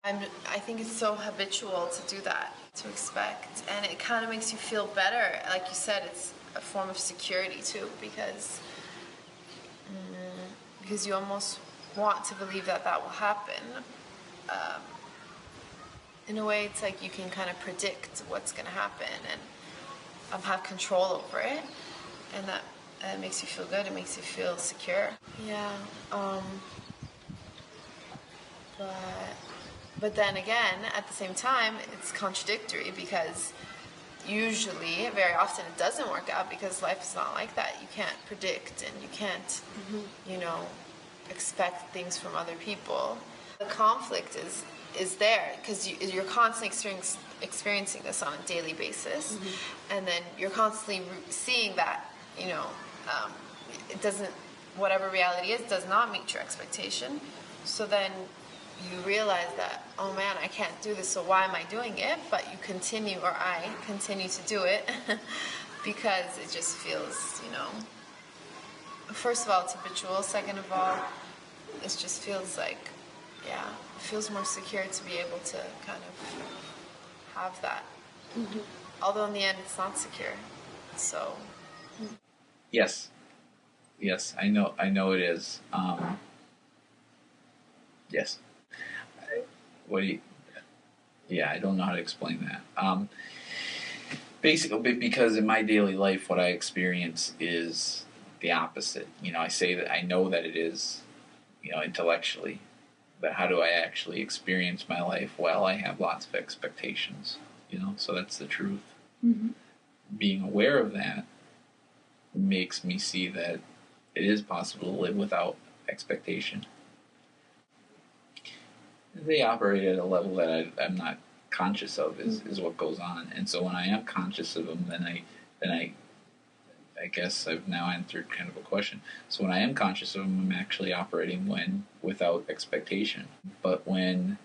I think it's so habitual to do that, to expect, and it kind of makes you feel better. Like you said, it's a form of security too, because you almost want to believe that that will happen. In a way, it's like you can kind of predict what's going to happen and have control over it, and that makes you feel good. It makes you feel secure. Yeah. But then again, at the same time, it's contradictory because usually, very often, it doesn't work out because life is not like that. You can't predict and you can't, expect things from other people. The conflict is there because you're constantly experiencing this on a daily basis, and then you're constantly seeing that, it doesn't, whatever reality is, does not meet your expectation. So then you realize that, oh man, I can't do this, so why am I doing it? But you continue, or I continue to do it because it just feels, first of all, it's habitual. Second of all, it just feels like, it feels more secure to be able to kind of have that. Although in the end, it's not secure. So. Yes, I know it is. Yes. I don't know how to explain that. Basically, because in my daily life, what I experience is the opposite. I say that I know that it is, intellectually, but how do I actually experience my life? Well, I have lots of expectations, so that's the truth. Being aware of that makes me see that it is possible to live without expectation. They operate at a level that I'm not conscious of is what goes on, and so when I am conscious of them, then I guess I've now answered kind of a question. So when I am conscious of them, I'm actually operating without expectation. But when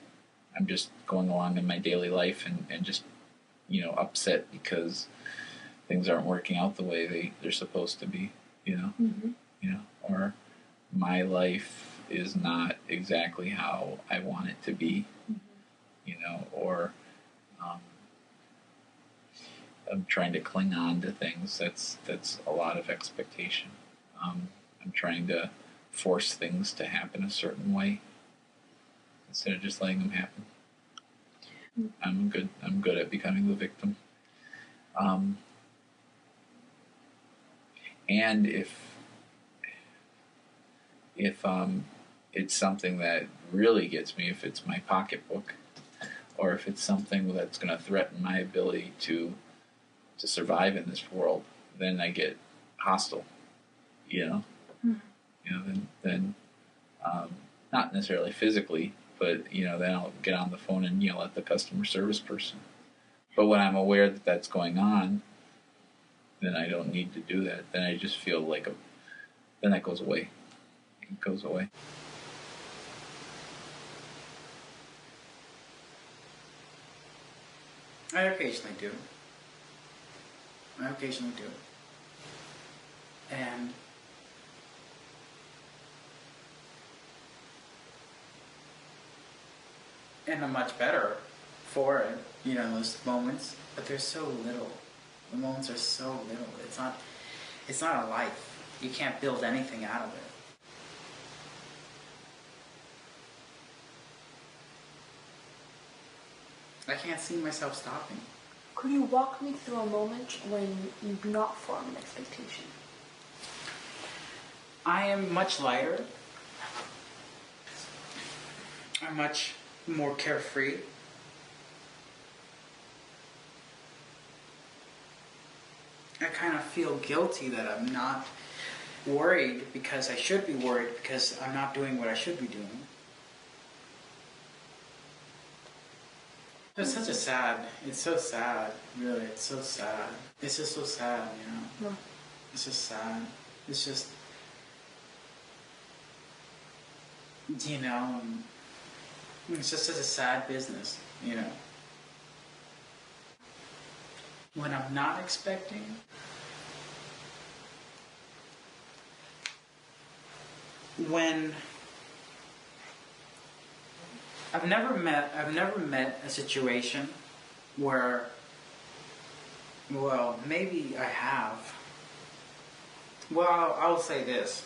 I'm just going along in my daily life and just upset because things aren't working out the way they're supposed to be, or my life is not exactly how I want it to be, or I'm trying to cling on to things. That's a lot of expectation. I'm trying to force things to happen a certain way instead of just letting them happen. I'm good at becoming the victim. And if it's something that really gets me, if it's my pocketbook, or if it's something that's going to threaten my ability to survive in this world, then I get hostile. Then not necessarily physically, but then I'll get on the phone and yell at the customer service person. But when I'm aware that that's going on, then I don't need to do that. Then I just feel like then that goes away. It goes away. I occasionally do. And I'm much better for it, those moments. But there's so little. The moments are so little. It's not a life. You can't build anything out of it. I can't see myself stopping. Could you walk me through a moment when you do not form an expectation? I am much lighter. I'm much more carefree. I kind of feel guilty that I'm not worried because I should be worried because I'm not doing what I should be doing. It's so sad, really, it's so sad. It's just so sad, No. It's just sad. It's just, it's just such a sad business, When I'm not expecting, I've never met a situation where, well, maybe I have. Well, I'll say this.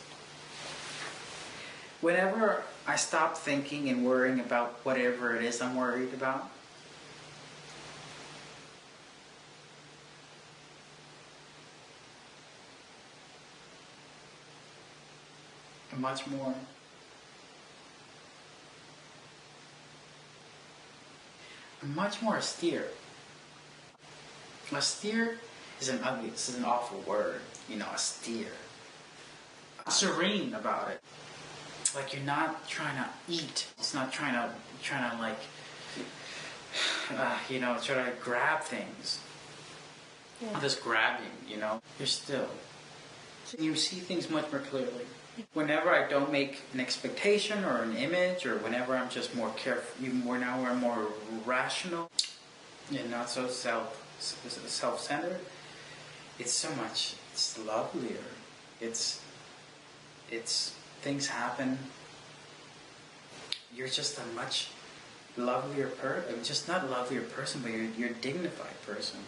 Whenever I stop thinking and worrying about whatever it is I'm worried about, I'm much more austere. Austere is an ugly, this is an awful word, austere. Serene about it. Like you're not trying to eat. It's not trying to like, try to grab things. Yeah. Just grabbing, You're still. You see things much more clearly. Whenever I don't make an expectation or an image, or whenever I'm just more careful, even more now we're more rational and not so self-centered, it's lovelier. It's things happen. You're just a much lovelier person. Just not a lovelier person, but you're a dignified person.